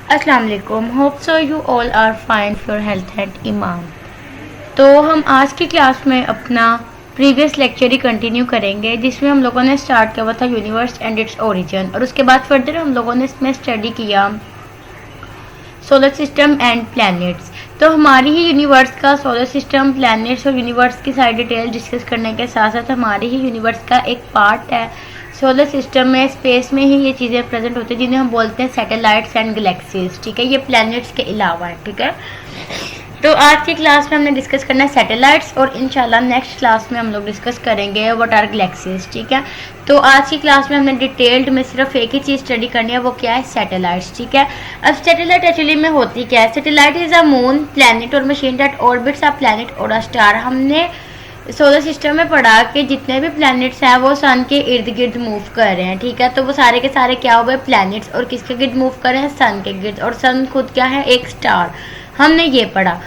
अस्सलाम वालेकुम। Hope so you all are fine for health and ईमान। तो हम आज की क्लास में अपना प्रीवियस लेक्चर ही कंटिन्यू करेंगे, जिसमें हम लोगों ने स्टार्ट किया हुआ था यूनिवर्स एंड इट्स ओरिजिन, और उसके बाद फर्दर हम लोगों ने इसमें स्टडी किया सोलर सिस्टम एंड प्लैनेट्स। तो हमारी ही यूनिवर्स का सोलर सिस्टम, प्लैनेट्स और यूनिवर्स की सारी डिटेल डिस्कस करने के साथ साथ हमारी ही यूनिवर्स का एक पार्ट है सोलर सिस्टम में, स्पेस में ही ये चीज़ें प्रेजेंट होती हैं जिन्हें हम बोलते हैं सैटेलाइट्स एंड गैलेक्सीज। ठीक है, ये प्लैनेट्स के अलावा है। ठीक है, तो आज की क्लास में हमने डिस्कस करना है सैटेलाइट्स, और इंशाल्लाह नेक्स्ट क्लास में हम लोग डिस्कस करेंगे व्हाट आर गैलेक्सीज। ठीक है, तो आज की क्लास में हमने डिटेल्ड में सिर्फ एक ही चीज़ स्टडी करनी है, वो क्या है? सैटेलाइट्स। ठीक है, अब सैटेलाइट एक्चुअली में होती क्या है? Satellite is a moon, planet or machine that orbits a planet or a star. हमने सोलर सिस्टम में पढ़ा कि जितने भी प्लैनेट्स हैं वो सन के इर्द गिर्द मूव कर रहे हैं। ठीक है, तो वो सारे के सारे क्या हुए? प्लैनेट्स। और किसके गिर्द मूव कर रहे हैं? सन के गिर्द। और सन खुद क्या है? एक स्टार। हमने ये पढ़ा।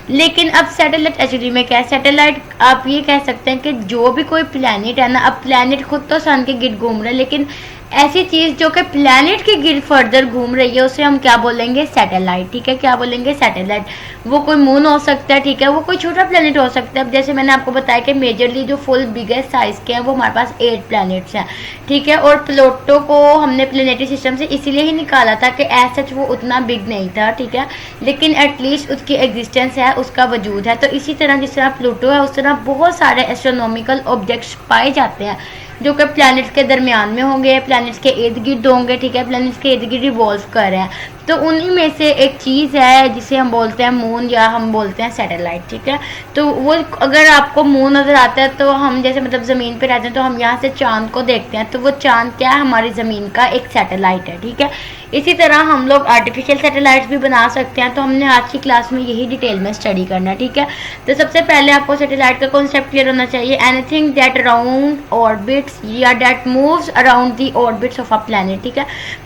लेकिन अब सैटेलाइट एक्चुअली में क्या है? सैटेलाइट आप ये कह सकते हैं कि जो भी कोई प्लैनेट है ना, अब प्लैनेट खुद तो सन के गिर्द घूम रहे हैं, लेकिन ऐसी चीज़ जो कि प्लैनेट के गिर्द फर्दर घूम रही है उसे हम क्या बोलेंगे? सैटेलाइट। ठीक है, क्या बोलेंगे? सैटेलाइट। वो कोई मून हो सकता है, ठीक है, वो कोई छोटा प्लैनेट हो सकता है। अब जैसे मैंने आपको बताया कि मेजरली जो फुल बिगेस्ट साइज के हैं वो हमारे पास 8 प्लैनेट्स हैं। ठीक है, और प्लूटो को हमने प्लैनेटरी सिस्टम से इसीलिए ही निकाला था कि एज सच वो उतना बिग नहीं था। ठीक है, लेकिन एटलीस्ट उसकी एग्जिस्टेंस है, उसका वजूद है। तो इसी तरह जिस तरह प्लूटो है उस तरह बहुत सारे एस्ट्रोनॉमिकल ऑब्जेक्ट्स पाए जाते हैं जो कि प्लैनेट्स के दरमियान में होंगे, प्लैनेट्स के इर्द गिर्द होंगे। ठीक है, प्लैनेट्स के इर्द गिर्द रिवॉल्व कर रहे हैं। तो उन्हीं में से एक चीज़ है जिसे हम बोलते हैं मून, या हम बोलते हैं सैटेलाइट। ठीक है, तो वो अगर आपको मून नज़र आता है तो हम जैसे मतलब ज़मीन पे रहते हैं तो हम यहाँ से चांद को देखते हैं, तो वो चांद क्या है? हमारी ज़मीन का एक सैटेलाइट है। ठीक है, इसी तरह हम लोग आर्टिफिशियल सैटेलाइट्स भी बना सकते हैं। तो हमने आज की क्लास में यही डिटेल में स्टडी करना है। ठीक है, तो सबसे पहले आपको सैटेलाइट का कॉन्सेप्ट क्लियर होना चाहिए। एनीथिंग दैट अराउंड ऑर्बिट्स या that moves around the orbits of a planet. ठीक है,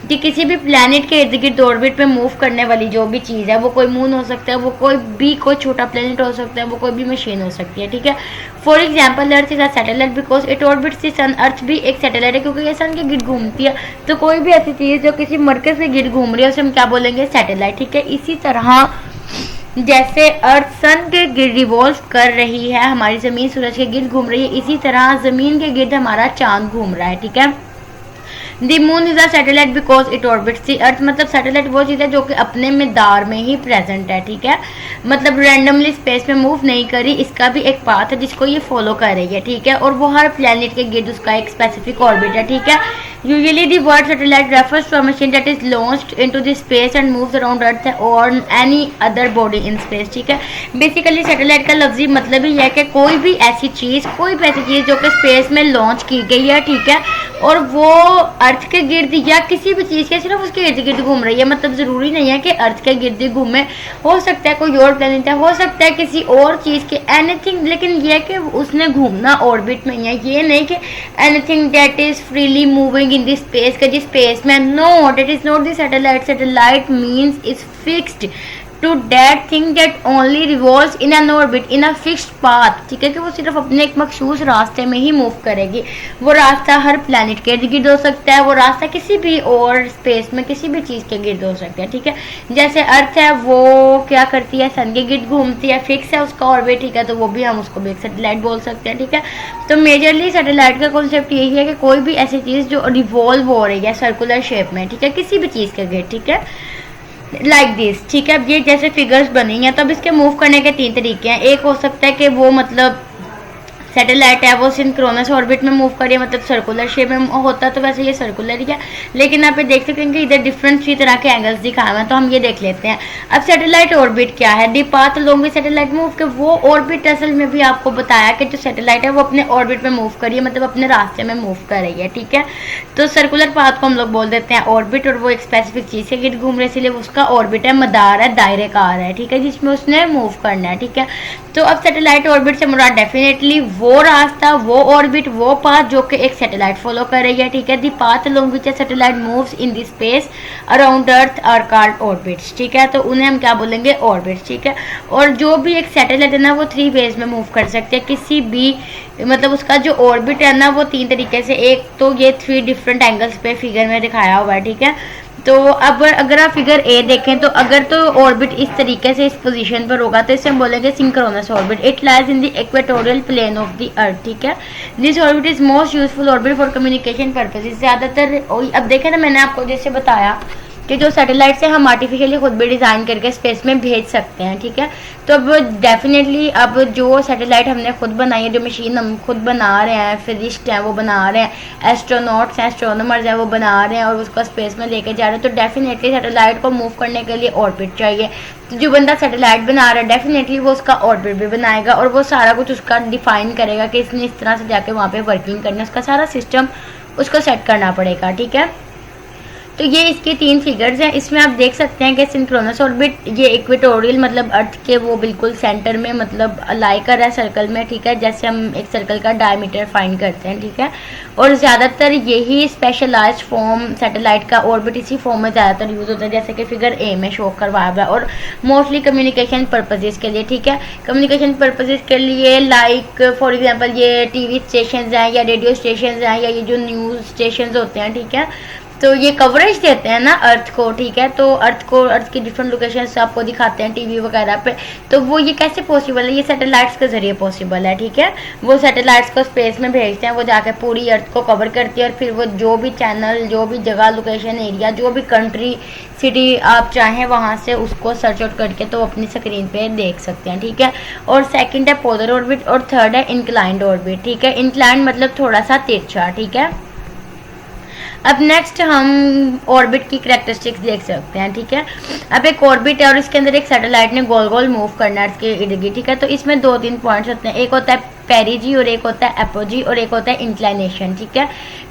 कि किसी भी प्लैनेट के इर्द गिर्द ऑर्बिट पे मूव करने वाली जो भी चीज़ है, वो कोई मून हो सकता है, वो कोई छोटा प्लैनेट हो सकता है, वो कोई भी मशीन हो सकती है। ठीक है, for example earth is a satellite because it orbits the sun. Earth भी एक सैटेलाइट है क्योंकि ये सन के गिर्द घूमती है। तो कोई भी ऐसी चीज़ जो किसी मरकज के गिर्द घूम रही है उसे हम क्या बोलेंगे? सैटेलाइट। ठीक है, इसी तरह जैसे अर्थ सन के गिर्द रिवॉल्व कर रही है, हमारी ज़मीन सूरज के गिर्द घूम रही है, इसी तरह ज़मीन के गिर्द हमारा चांद घूम रहा है। ठीक है, the moon is a satellite because it orbits the earth. मतलब सैटेलाइट वो चीज़ है जो कि अपने मदार में ही प्रेजेंट है। ठीक है, मतलब रैंडमली स्पेस में मूव नहीं करी, इसका भी एक पाथ है जिसको ये फॉलो कर रही है। ठीक है, और वो हर प्लैनेट के गिर्द उसका एक स्पेसिफिक ऑर्बिट है। ठीक है, usually the word satellite refers to a machine that is launched into the space and moves around earth or any other body in space. ठीक है, बेसिकली सैटेलाइट का लफ्जी मतलब ही है कि कोई भी ऐसी चीज़ जो कि स्पेस में लॉन्च की गई है। ठीक है, और वो अर्थ के गिर्द या किसी भी चीज़ के सिर्फ उसके इर्द गिर्द घूम रही है। मतलब ज़रूरी नहीं है कि अर्थ के गिर्द घूमे, हो सकता है कोई और प्लैनेट है, हो सकता है किसी और चीज़ के, एनीथिंग, लेकिन यह कि उसने घूमना ऑर्बिट में ही है। ये नहीं कि anything that is freely moving in this space के जिस स्पेस में, no, that is not the satellite. Satellite means is fixed to that thing that only revolves in an orbit in a fixed path. ठीक है, कि वो सिर्फ अपने एक मखसूस रास्ते में ही मूव करेगी। वो रास्ता हर प्लैनेट के इर्द गिर्द हो सकता है, वो रास्ता किसी भी और स्पेस में किसी भी चीज़ के गिर्द हो सकता है। ठीक है, जैसे अर्थ है वो क्या करती है? सन के गिर्द घूमती है, फिक्स है उसका ऑर्बिट। ठीक है, तो वो भी हम उसको भी एक सैटेलाइट बोल सकते हैं। ठीक है, तो मेजरली सैटेलाइट का कॉन्सेप्ट यही है कि कोई भी ऐसी चीज़ जो रिवॉल्व हो रही है सर्कुलर शेप में, ठीक है, किसी भी चीज़ के गिर्द। ठीक है, लाइक दिस। ठीक है, अब ये जैसे फिगर्स बनी हैं, तो अब इसके मूव करने के 3 तरीके हैं। एक हो सकता है कि वो मतलब सैटेलाइट है वो सिंक्रोनस ऑर्बिट में मूव करिए, मतलब सर्कुलर शेप में होता है, तो वैसे ये सर्कुलर ही है। लेकिन आप ये देख सकते हैं कि इधर डिफरेंट 3 तरह के एंगल्स दिखाए हुए हैं, तो हम ये देख लेते हैं। अब सैटेलाइट ऑर्बिट क्या है? The path along with satellite move के वो ऑर्बिट असल में भी आपको बताया कि जो सैटेलाइट है वो अपने ऑर्बिट में मूव करिए, मतलब अपने रास्ते में मूव कर रही है। ठीक है, तो सर्कुलर पाथ को हम लोग बोल देते हैं ऑर्बिट, और वो एक स्पेसिफिक चीज़ के गिर्द घूम रहे हैं, इसलिए उसका ऑर्बिट है, मदार है, दायरेकार है। ठीक है, जिसमें उसने मूव करना है। ठीक है, तो अब सैटेलाइट ऑर्बिट से मुराद डेफिनेटली वो रास्ता, वो ऑर्बिट, वो पाथ जो कि एक सैटेलाइट फॉलो कर रही है। ठीक है, the path along which satellite moves in the space around earth are called orbits. ठीक है, तो उन्हें हम क्या बोलेंगे? ऑर्बिट्स। ठीक है, और जो भी एक सैटेलाइट है ना वो 3 वेज में मूव कर सकते हैं किसी भी, मतलब उसका जो ऑर्बिट है ना वो 3 तरीके से, एक तो ये 3 डिफरेंट एंगल्स पे फिगर में दिखाया हुआ है। ठीक है, तो अब अगर आप फिगर ए देखें तो अगर तो ऑर्बिट इस तरीके से इस पोजीशन पर होगा तो इसे हम बोलेंगे synchronous orbit. It lies in the equatorial plane of the earth, ठीक है। This orbit is most useful orbit for communication purposes. ज़्यादातर अब देखें ना, मैंने आपको जैसे बताया कि जो सैटेलाइट से हम आर्टिफिशियली खुद भी डिज़ाइन करके स्पेस में भेज सकते हैं, ठीक है। तो अब डेफिनेटली अब जो सैटेलाइट हमने खुद बनाई है, जो मशीन हम खुद बना रहे हैं, फिजिस्ट हैं वो बना रहे हैं, एस्ट्रोनॉट्स हैं, एस्ट्रोनॉमर्स हैं वो बना रहे हैं और उसको स्पेस में लेके जा रहे हैं, तो डेफिनेटली सैटेलाइट को मूव करने के लिए ऑर्बिट चाहिए। तो जो बंदा सैटेलाइट बना रहा है डेफिनेटली वो उसका ऑर्बिट भी बनाएगा और वो सारा कुछ उसका डिफाइन करेगा कि इसने इस तरह से जाके वहाँ पे वर्किंग करनी है, उसका सारा सिस्टम उसको सेट करना पड़ेगा, ठीक है। तो ये इसके 3 फिगर्स हैं। इसमें आप देख सकते हैं कि सिंक्रोनस ऑर्बिट ये इक्वेटोरियल मतलब अर्थ के वो बिल्कुल सेंटर में मतलब लाई कर रहा है सर्कल में, ठीक है, जैसे हम एक सर्कल का डायमीटर फाइंड करते हैं, ठीक है। और ज़्यादातर यही स्पेशलाइज्ड फॉर्म सैटेलाइट का ऑर्बिट इसी फॉर्म में ज़्यादातर यूज़ होता है, जैसे कि फिगर ए में शो करवाया हुआ है, और मोस्टली कम्युनिकेशन पर्पजेज़ के लिए, ठीक है। कम्युनिकेशन पर्पजेज़ के लिए लाइक फॉर एग्जाम्पल ये टीवी स्टेशन हैं या रेडियो स्टेशन हैं या ये जो न्यूज़ स्टेशन होते हैं, ठीक है, तो ये कवरेज देते हैं ना अर्थ को, ठीक है। तो अर्थ की डिफरेंट लोकेशंस आपको दिखाते हैं टीवी वगैरह पे। तो वो ये कैसे पॉसिबल है? ये सैटेलाइट्स के जरिए पॉसिबल है, ठीक है। वो सैटेलाइट्स को स्पेस में भेजते हैं, वो जाके पूरी अर्थ को कवर करती है और फिर वो जो भी चैनल, जो भी जगह, लोकेशन, एरिया, जो भी कंट्री, सिटी आप चाहें वहाँ से उसको सर्च आउट करके तो अपनी स्क्रीन पे देख सकते हैं, ठीक है। और सेकंड है पोलर ऑर्बिट और थर्ड है इंक्लाइंड ऑर्बिट, ठीक है। इंक्लाइंड मतलब थोड़ा सा तिरछा, ठीक है। अब नेक्स्ट हम ऑर्बिट की करैक्टरिस्टिक्स देख सकते हैं, ठीक है। अब एक ऑर्बिट है और इसके अंदर एक सैटेलाइट ने गोल गोल मूव करना है अर्थ के इर्द गिर्द, ठीक है। तो इसमें 2-3 पॉइंट्स होते हैं, एक होता है पेरिजी और एक होता है एपोजी और एक होता है इंक्लाइनेशन, ठीक है।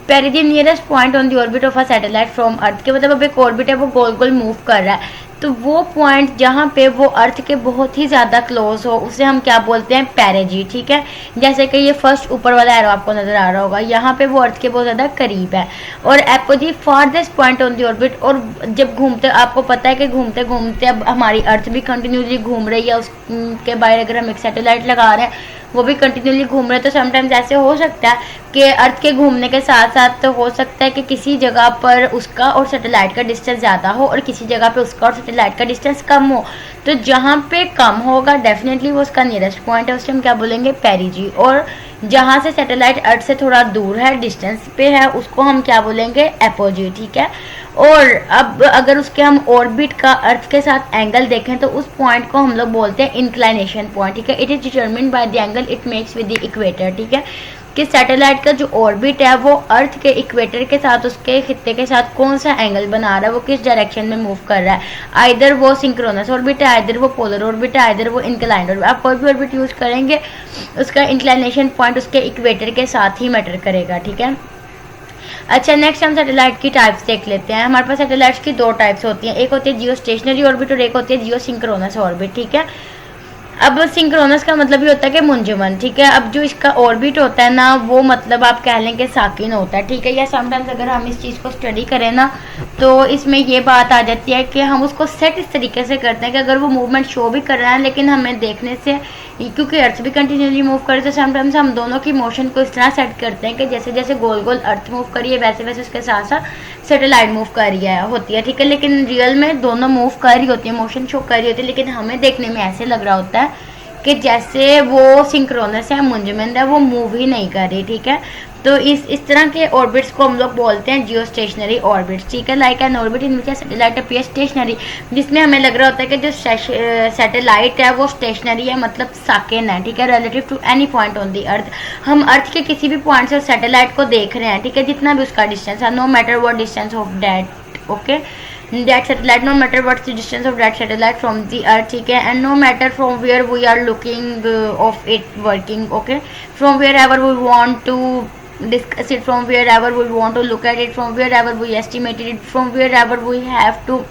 Perigee nearest point on the orbit of a satellite from earth, के मतलब अब एक ऑर्बिट है वो गोल गोल मूव कर रहा है, तो वो पॉइंट जहाँ पे वो अर्थ के बहुत ही ज़्यादा क्लोज हो उसे हम क्या बोलते हैं? पेरिजी, ठीक है। जैसे कि ये फर्स्ट ऊपर वाला एरो आपको नजर आ रहा होगा, यहाँ पे वो अर्थ के बहुत ज़्यादा करीब है। और apogee farthest point on the orbit, और जब घूमते आपको पता है कि घूमते घूमते अब हमारी अर्थ भी कंटिन्यूसली घूम रही है, उसके बाहर अगर हम एक सैटेलाइट लगा रहे हैं वो भी कंटिन्यूसली घूम रहे हैं, तो समटाइम्स ऐसे हो सकता है कि अर्थ के घूमने के साथ साथ तो हो सकता है कि किसी जगह पर उसका और सैटेलाइट का डिस्टेंस ज़्यादा हो और किसी जगह पे उसका और सैटेलाइट का डिस्टेंस कम हो। तो जहाँ पे कम होगा डेफिनेटली वो उसका नियरेस्ट पॉइंट है, उससे हम क्या बोलेंगे? पेरिजी। और जहाँ से सैटेलाइट अर्थ से थोड़ा दूर है, डिस्टेंस पे है, उसको हम क्या बोलेंगे? एपोजी, ठीक है। और अब अगर उसके हम ऑर्बिट का अर्थ के साथ एंगल देखें तो उस पॉइंट को हम लोग बोलते हैं इंक्लाइनेशन पॉइंट, ठीक है। It is determined by the angle it makes with the equator, ठीक है, कि सैटेलाइट का जो ऑर्बिट है वो अर्थ के इक्वेटर के साथ, उसके खित्ते के साथ कौन सा एंगल बना रहा है, वो किस डायरेक्शन में मूव कर रहा है। आइदर वो सिंक्रोनस ऑर्बिट है, आइदर वो पोलर ऑर्बिट है, आइदर वो इंक्लाइंड ऑर्बिट। आप कोई भी ऑर्बिट यूज करेंगे उसका इंक्लाइनेशन पॉइंट उसके इक्वेटर के साथ ही मैटर करेगा, ठीक है। अच्छा, नेक्स्ट हम सैटेलाइट की टाइप्स देख लेते हैं। हमारे पास सैटेलाइट्स की 2 टाइप्स होती हैं, एक होती है जियो स्टेशनरी ऑर्बिट और एक होती है जियो सिंक्रोनस ऑर्बिट, ठीक है। अब सिंक्रोनस का मतलब ये होता है कि मुंजमन, ठीक है। अब जो इसका ऑर्बिट होता है ना वो मतलब आप कह लें कि साकिन होता है, ठीक है। या समटाइम्स अगर हम इस चीज़ को स्टडी करें ना तो इसमें ये बात आ जाती है कि हम उसको सेट इस तरीके से करते हैं कि अगर वो मूवमेंट शो भी कर रहा है लेकिन हमें देखने से, क्योंकि अर्थ भी कंटिन्यूसली मूव करे, तो समटाइम्स हम दोनों की मोशन को इस तरह सेट करते हैं कि जैसे जैसे गोल गोल अर्थ मूव करिए वैसे वैसे उसके साथ साथ सैटेलाइट मूव कर रही होती है, ठीक है। लेकिन रियल में दोनों मूव कर रही होती है, मोशन शो कर रही होती है, लेकिन हमें देखने में ऐसे लग रहा होता है कि जैसे वो सिंक्रोनस है, मुंजमंद है, वो मूव ही नहीं कर रही, ठीक है। तो इस तरह के ऑर्बिट्स को हम लोग बोलते हैं जियो स्टेशनरी ऑर्बिट्स, ठीक है। Like an orbit in which satellite appears stationary, जिसमें हमें लग रहा होता है कि जो सैटेलाइट है वो स्टेशनरी है, मतलब साकिन है, ठीक है, relative to any point on the earth. हम अर्थ के किसी भी पॉइंट से सैटेलाइट को देख रहे हैं, ठीक है, जितना भी उसका डिस्टेंस है, no matter what distance of that, okay, that satellite, no matter what's the distance of that satellite from the earth, ठीक है, and no matter from where we are looking of it working, okay, from wherever we want to discuss it, from wherever we want to look at it, from wherever we estimate it, from wherever we have to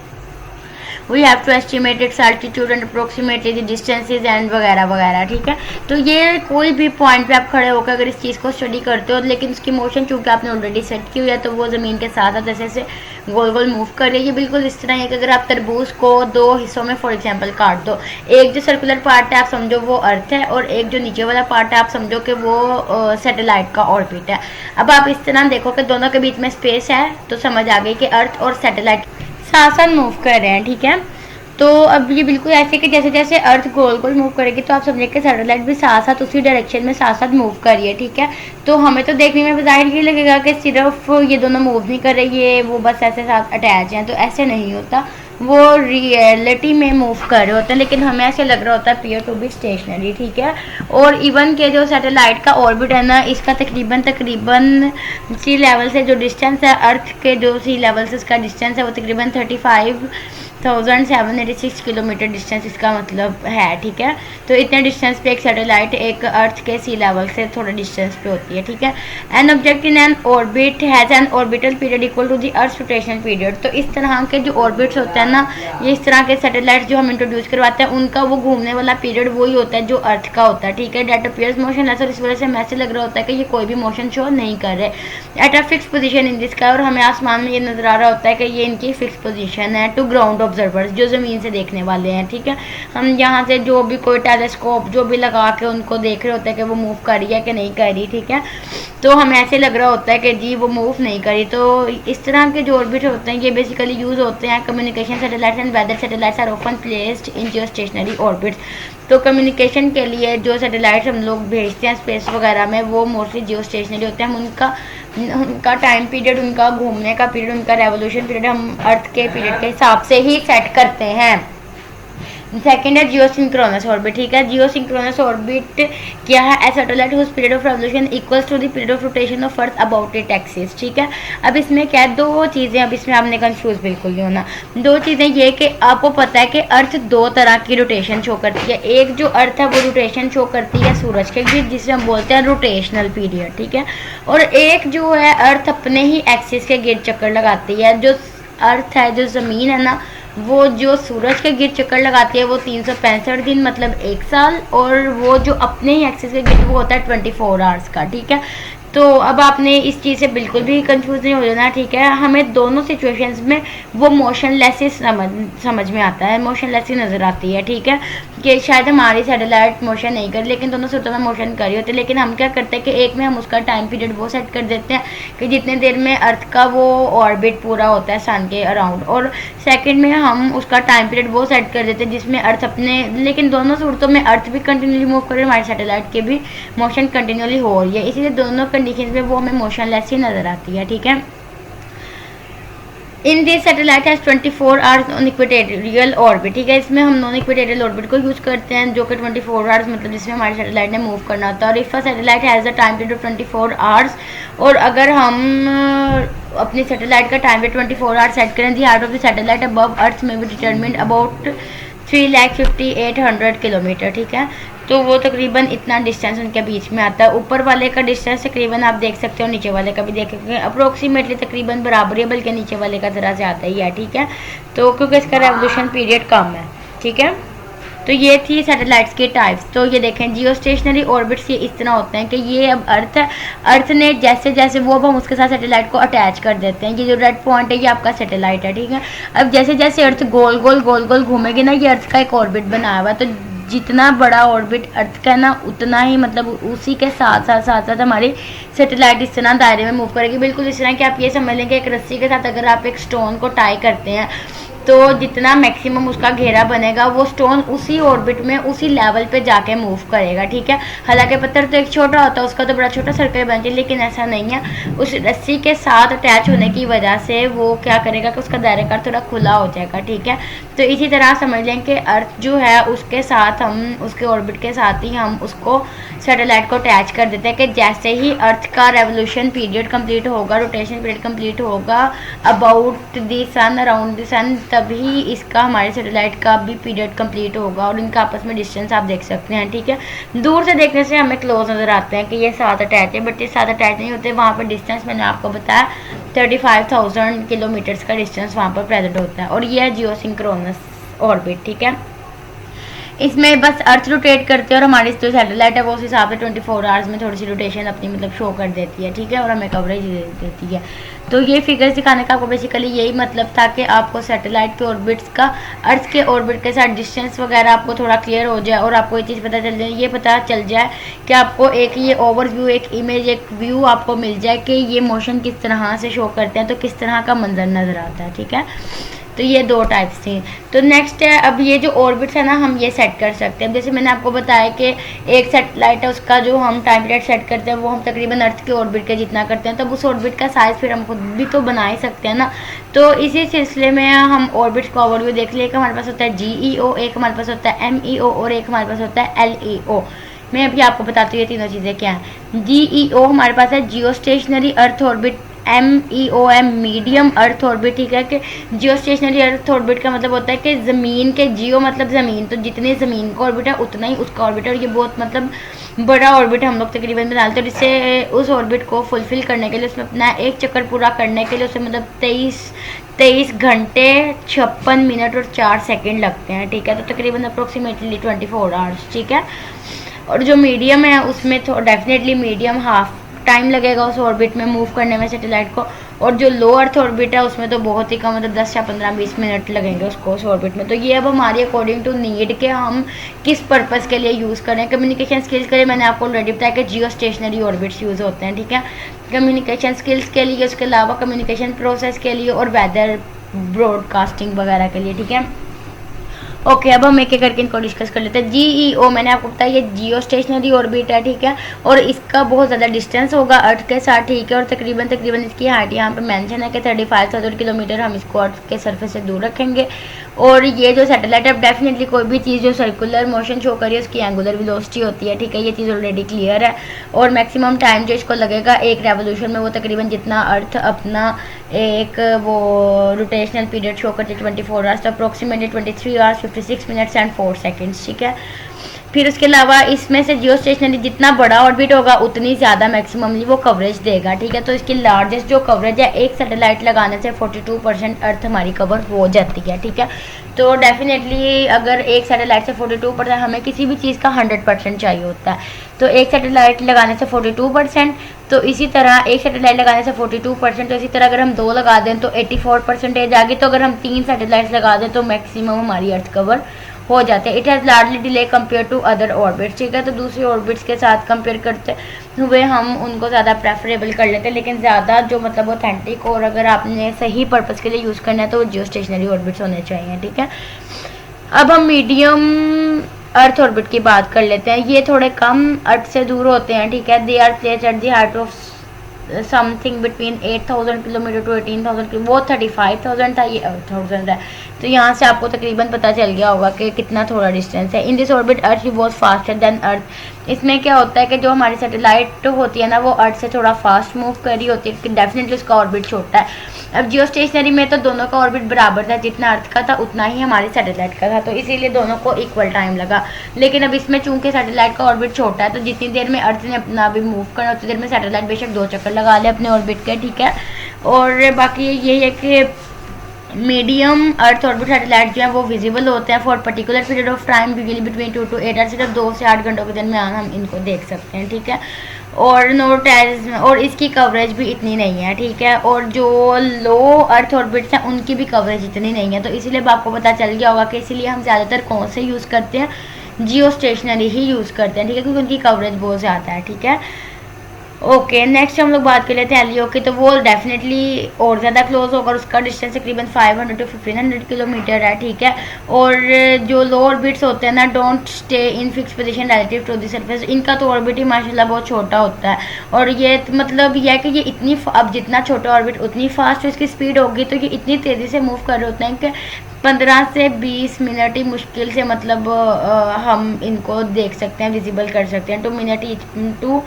estimate its altitude and approximately the distances and वगैरह वगैरह, ठीक है। तो ये कोई भी point पे आप खड़े होकर अगर इस चीज़ को स्टडी करते हो, लेकिन उसकी मोशन चूंकि आपने ऑलरेडी सेट की हुई है तो वो ज़मीन के साथ साथ ऐसे ऐसे गोल गोल मूव कर रही है। बिल्कुल इस तरह है कि अगर आप तरबूज को 2 हिस्सों में फॉर एग्जांपल काट दो, एक जो सर्कुलर पार्ट है आप समझो वो अर्थ है और एक जो नीचे वाला पार्ट है आप समझो कि वो सैटेलाइट का ऑर्बिट है। अब आप इस तरह देखो कि दोनों के बीच में स्पेस है तो समझ आ गई कि अर्थ और सैटेलाइट साथ साथ मूव कर रहे हैं, ठीक है। तो अब ये बिल्कुल ऐसे कि जैसे जैसे अर्थ गोल गोल मूव करेगी तो आप समझिए कि सैटेलाइट भी साथ साथ उसी डायरेक्शन में साथ साथ मूव कर रही है, ठीक है। तो हमें तो देखने में ज़ाहिर ये लगेगा कि सिर्फ ये दोनों मूव नहीं कर रही है, वो बस ऐसे साथ अटैच हैं, तो ऐसे नहीं होता, वो रियलिटी में मूव कर रहे होते हैं, लेकिन हमें ऐसे लग रहा होता है अपीयर टू बी स्टेशनरी, ठीक है। और इवन के जो सैटेलाइट का ऑर्बिट है ना, इसका तकरीबन सी लेवल से जो डिस्टेंस है, अर्थ के जो सी लेवल से इसका डिस्टेंस है वो तकरीबन 35,786 किलोमीटर डिस्टेंस इसका मतलब है, ठीक है। तो इतने डिस्टेंस पे एक सैटेलाइट एक अर्थ के सी लेवल से थोड़ा डिस्टेंस पे होती है, ठीक है। An object in an orbit has an orbital period equal to the earth rotation period. तो इस तरह के जो ऑर्बिट्स होते हैं ना, ये इस तरह के सैटेलाइट जो हम इंट्रोड्यूस करवाते हैं, उनका वो घूमने वाला पीरियड वही होता है जो अर्थ का होता है, ठीक है। डेट अपीयर्स मोशनलेस, और इस वजह से हमें ऐसे लग रहा होता है कि ये कोई भी मोशन शो नहीं कर रहे। Eight a fix position in this sky, और हमें आसमान में ये नजर आ रहा होता है कि ये इनकी फिक्स पोजीशन है टू ग्राउंड ऑब्जर्वर्स, जो ज़मीन से देखने वाले हैं, ठीक है। हम यहाँ से जो भी कोई टेलीस्कोप जो भी लगा के उनको देख रहे होते हैं कि वो मूव कर रही है कि नहीं कर रही, ठीक है। तो हमें ऐसे लग रहा होता है कि जी वो मूव नहीं करी। तो इस तरह के जो ऑर्बिट होते हैं ये बेसिकली यूज़ होते हैं communication satellites and weather satellites are often placed in geostationary orbits. तो कम्युनिकेशन के लिए जो सैटेलाइट्स हम लोग भेजते हैं स्पेस वगैरह में, वो मोस्टली जियो स्टेशनरी होते हैं। हम उनका टाइम पीरियड, उनका घूमने का पीरियड, उनका रेवोल्यूशन पीरियड हम अर्थ के पीरियड के हिसाब से ही सेट करते हैं। सेकेंड है जियो सिंक्रोनस ऑर्बिट, ठीक है। जियो सिंक्रोनस ऑर्बिट क्या है? A satellite whose period of revolution equals to the period of rotation of earth about it axis, ठीक है। अब इसमें क्या है, दो चीज़ें, अब इसमें आपने कंफ्यूज बिल्कुल नहीं होना। दो चीज़ें ये कि आपको पता है कि अर्थ दो तरह की रोटेशन शो करती है। एक जो अर्थ है वो रोटेशन शो करती है सूरज के गिर्द, जिसे हम बोलते हैं रोटेशनल पीरियड, ठीक है। और एक जो है अर्थ अपने ही एक्सिस के गिर्द चक्कर लगाती है। जो अर्थ है, जो ज़मीन है ना, वो जो सूरज के गिर्द चक्कर लगाती है वो 365 दिन मतलब 1 साल, और वो जो अपने ही एक्सिस के गिर्द वो होता है 24 आवर्स का, ठीक है। तो अब आपने इस चीज़ से बिल्कुल भी कंफ्यूज नहीं हो जाना, ठीक है। हमें दोनों सिचुएशंस में वो मोशनलेस ही समझ में आता है, मोशनलेस ही नज़र आती है, ठीक है। कि शायद हमारी सैटेलाइट मोशन नहीं कर, लेकिन दोनों सूरतों में मोशन कर रही होती है। लेकिन हम क्या करते हैं कि एक में हम उसका टाइम पीरियड वो सेट कर देते हैं कि जितने देर में अर्थ का वो ऑर्बिट पूरा होता है सन के अराउंड, और सेकंड में हम उसका टाइम पीरियड वो सेट कर देते हैं जिसमें अर्थ अपने, लेकिन दोनों सूरतों में अर्थ भी कंटिन्यूली मूव कर रही है, हमारी सैटेलाइट के भी मोशन कंटिन्यूली हो रही है, इसीलिए दोनों कंडीशन में वो हमें मोशनलेस ही नज़र आती है, ठीक है। In this satellite has 24 hours non equatorial orbit, ठीक है। इसमें हम नॉन इक्वेटोरियल ऑर्बिट को यूज़ करते हैं, जो कि 24 आवर्स मतलब जिसमें हमारी सैटेलाइट ने मूव करना होता है। और if a satellite has a time period of 24 hours, और अगर हम अपनी सैटेलाइट का टाइम पीरियड 24 आवर्स सेट करें, the height of the satellite above earth may be determined about 3,58,100 kilometre, ठीक है। तो वो तकरीबन इतना डिस्टेंस उनके बीच में आता है। ऊपर वाले का डिस्टेंस तकरीबन आप देख सकते हो, नीचे वाले का भी देख सकते हैं, अप्रोक्सीमेटली तकरीबन बराबर है, बल्कि नीचे वाले का ज़रा ज़्यादा ही है, ठीक है। तो क्योंकि इसका रेवोल्यूशन पीरियड कम है, ठीक है। तो ये थी सैटेलाइट्स के टाइप्स। तो ये देखें, जियो स्टेशनरी ऑर्बिट्स ये इस तरह होते हैं कि ये अब अर्थ है, अर्थ ने जैसे जैसे वो, अब हम उसके साथ सैटेलाइट को अटैच कर देते हैं। ये जो रेड पॉइंट है ये आपका सैटेलाइट है, ठीक है। अब जैसे जैसे अर्थ गोल गोल घूमेगी ना, ये अर्थ का एक ऑर्बिट बनाया हुआ है, तो जितना बड़ा ऑर्बिट अर्थ का है ना, उतना ही मतलब उसी के साथ साथ हमारी सैटेलाइट इस तरह दायरे में मूव करेगी। बिल्कुल इस तरह कि आप ये समझ लें कि एक रस्सी के साथ अगर आप एक स्टोन को टाई करते हैं तो जितना मैक्सिमम उसका घेरा बनेगा, वो स्टोन उसी ऑर्बिट में उसी लेवल पे जाके मूव करेगा, ठीक है। हालांकि पत्थर तो एक छोटा होता है, उसका तो बड़ा छोटा सर्कल बन जाए, लेकिन ऐसा नहीं है। उस रस्सी के साथ अटैच होने की वजह से वो क्या करेगा कि उसका दायरेकार थोड़ा खुला हो जाएगा, ठीक है। तो इसी तरह समझ लें कि अर्थ जो है उसके साथ हम, उसके ऑर्बिट के साथ ही हम उसको सैटेलाइट को अटैच कर देते हैं कि जैसे ही अर्थ का रेवोल्यूशन पीरियड कंप्लीट होगा, रोटेशन पीरियड कंप्लीट होगा about the sun, around the sun, तभी इसका हमारे सैटेलाइट का भी पीरियड कंप्लीट होगा। और इनका आपस में डिस्टेंस आप देख सकते हैं, ठीक है। दूर से देखने से हमें क्लोज नज़र आते हैं कि ये साथ अटैच है, बट ये साथ अटैच नहीं होते। वहाँ पर डिस्टेंस मैंने आपको बताया 35,000 किलोमीटर्स का डिस्टेंस वहाँ पर प्रेजेंट होता है। और ये है जियो सिंक्रोनस ऑर्बिट, ठीक है। इसमें बस अर्थ रोटेट करते हैं और हमारी जो सैटेलाइट है वो उस हिसाब से 24 आवर्स में थोड़ी सी रोटेशन अपनी मतलब शो कर देती है, ठीक है, और हमें कवरेज दे देती है। तो ये फिगर्स दिखाने का आपको बेसिकली यही मतलब था कि आपको सैटेलाइट के ऑर्बिट्स का अर्थ के ऑर्बिट के साथ डिस्टेंस वगैरह आपको थोड़ा क्लियर हो जाए, और आपको ये चीज़ पता चल जाए, ये पता चल जाए कि आपको एक ये ओवरव्यू, एक इमेज, एक व्यू आपको मिल जाए कि ये मोशन किस तरह से शो करते हैं, तो किस तरह का मंजर नज़र आता है, ठीक है। तो ये 2 टाइप्स थी। तो नेक्स्ट है, अब ये जो ऑर्बिट्स है ना, हम ये सेट कर सकते हैं। जैसे मैंने आपको बताया कि एक सैटेलाइट है, उसका जो हम टाइम पीरियड सेट करते हैं वो हम तकरीबन अर्थ के ऑर्बिट के जितना करते हैं, तब उस ऑर्बिट का साइज़ फिर हम खुद भी तो बना ही सकते हैं ना। तो इसी सिलसिले में हम ऑर्बिट्स का ओवरव्यू देख लिए। एक हमारे पास होता है GEO, एक हमारे पास होता है MEO और एक हमारे पास होता है LEO। मैं अभी आपको बताती हूँ ये तीनों चीज़ें क्या हैं। GEO हमारे पास है जियो stationery earth orbit, MEOM medium earth orbit, ठीक है। कि जियो स्टेशनरी अर्थ ऑर्बिट का मतलब होता है कि ज़मीन के, जियो मतलब ज़मीन, तो जितनी ज़मीन का ऑर्बिट है उतना ही उसका ऑर्बिट है, और ये बहुत मतलब बड़ा ऑर्बिट हम लोग तकरीबन बना लेते हैं। इससे उस ऑर्बिट को फुलफ़िल करने के लिए, उसमें अपना एक चक्कर पूरा करने के लिए उसे मतलब 23 घंटे 56 मिनट और 4 सेकंड लगते हैं, ठीक है। तो तकरीबन अप्रोक्सीमेटली 24 आवर्स, ठीक है। और जो मीडियम है उसमें तो डेफिनेटली मीडियम हाफ टाइम लगेगा उस ऑर्बिट में मूव करने में सैटेलाइट को, और जो लो अर्थ ऑर्बिट है उसमें तो बहुत ही कम, मतलब 10 या 15-20 मिनट लगेंगे उसको उस ऑर्बिट में। तो ये अब हमारी अकॉर्डिंग टू नीड के हम किस पर्पज़ के लिए यूज़ करें। कम्युनिकेशन स्किल्स के लिए मैंने आपको ऑलरेडी बताया कि जियो स्टेशनरी ऑर्बिट्स यूज़ होते हैं, ठीक है, कम्युनिकेशन स्किल्स के लिए, उसके अलावा कम्युनिकेशन प्रोसेस के लिए और वेदर ब्रॉडकास्टिंग वगैरह के लिए, ठीक है। ओके, अब हम एक एक करके इनको डिस्कस कर लेते हैं। GEO मैंने आपको बताया ये जियो स्टेशनरी ऑर्बिट है, ठीक है, और इसका बहुत ज़्यादा डिस्टेंस होगा अर्थ के साथ, ठीक है, और तकरीबन इसकी हाइट यहाँ पे मेंशन है कि 35,000 किलोमीटर हम इसको अर्थ के सरफेस से दूर रखेंगे। और ये जो सैटेलाइट है, डेफिनेटली कोई भी चीज़ जो सर्कुलर मोशन शो करी है उसकी एंगुलर वेलोसिटी होती है, ठीक है, ये चीज़ ऑलरेडी क्लियर है। और मैक्सिमम टाइम जो इसको लगेगा एक रेवोल्यूशन में, वो तकरीबन जितना अर्थ अपना एक वो रोटेशनल पीरियड शो करती है 24 आवर्स, तो approximately 23 hours 56 minutes and 4 seconds, ठीक है। फिर उसके अलावा इसमें से जियो स्टेशनरी जितना बड़ा ऑर्बिट होगा उतनी ज़्यादा मैक्सिममली वो कवरेज देगा, ठीक है। तो इसकी लार्जेस्ट जो कवरेज है, एक सैटेलाइट लगाने से 42% अर्थ हमारी कवर हो जाती है, ठीक है। तो डेफिनेटली अगर एक सैटेलाइट से 42%, हमें किसी भी चीज़ का 100% चाहिए होता है, तो एक सैटेलाइट लगाने से 42%, तो इसी तरह एक सैटेलाइट लगाने से 42%, तो इसी तरह अगर हम 2 लगा दें तो 84% आ गई। तो अगर हम 3 सैटेलाइट लगा दें तो मैक्सिमम हमारी अर्थ कवर हो जाते हैं। It has largely delay compare to other orbits, ठीक है। तो दूसरी ऑर्बिट्स के साथ कंपेयर करते हुए हम उनको ज़्यादा प्रेफरेबल कर लेते हैं, लेकिन ज़्यादा जो मतलब ऑथेंटिक और अगर आपने सही पर्पज़ के लिए यूज़ करना है तो जियो स्टेशनरी ऑर्बिट्स होने चाहिए, ठीक है। अब हम मीडियम अर्थ ऑर्बिट की बात कर लेते हैं। ये थोड़े कम अर्थ से दूर होते हैं, ठीक है। They are placed at the height of something between 8,000 kilometre to 18,000, वो 35,000 था, ये 8,000 है। तो यहाँ से आपको तकरीबन पता चल गया होगा कि कितना थोड़ा डिस्टेंस है। In this orbit earth revolves faster than earth. इसमें क्या होता है कि जो हमारी सैटेलाइट होती है ना, वो अर्थ से थोड़ा फास्ट मूव कर रही होती है, डेफिनेटली उसका ऑर्बिट छोटा है। अब जियो स्टेशनरी में तो दोनों का ऑर्बिट बराबर था, जितना अर्थ का था उतना ही हमारी सैटेलाइट का था, तो इसीलिए दोनों को इक्वल टाइम लगा। लेकिन अब इसमें चूंकि सैटेलाइट का ऑर्बिट छोटा है, तो जितनी देर में अर्थ ने अपना अभी मूव करना उतनी देर में सैटेलाइट बेशक 2 चक्कर लगा ले अपने ऑर्बिट के, ठीक है। और बाकी ये है कि मीडियम अर्थ ऑर्बिट सैटेलाइट जो है वो विजिबल होते हैं for particular period of time, usually between 2 to 8 hours, सिर्फ 2 से 8 घंटों के दरमियान हम इनको देख सकते हैं, ठीक है। और नोट एज, और इसकी कवरेज भी इतनी नहीं है, ठीक है। और जो लो अर्थ ऑर्बिट्स हैं उनकी भी कवरेज इतनी नहीं है, तो इसीलिए आपको पता चल गया होगा कि इसीलिए हम ज़्यादातर कौन से यूज़ करते हैं, जियो स्टेशनरी ही यूज़ करते हैं, ठीक है, क्योंकि उनकी कवरेज बहुत ज़्यादा है, ठीक है। ओके, नेक्स्ट हम लोग बात कर लेते हैं एलईओ की। तो वो डेफिनेटली और ज़्यादा क्लोज होकर उसका डिस्टेंस तकरीबन 500 to 1500 किलोमीटर है, ठीक है। और जो लो ऑर्बिट्स होते हैं ना, don't stay in fix position relative to the surface, इनका तो ऑर्बिट ही माशाल्लाह बहुत छोटा होता है। और ये मतलब यह है कि ये इतनी, अब जितना छोटा ऑर्बिट उतनी फास्ट इसकी स्पीड होगी, तो ये इतनी तेज़ी से मूव कर रहे होते हैं कि 15 से 20 मिनट ही मुश्किल से मतलब हम इनको देख सकते हैं, विजिबल कर सकते हैं। 2 minute each to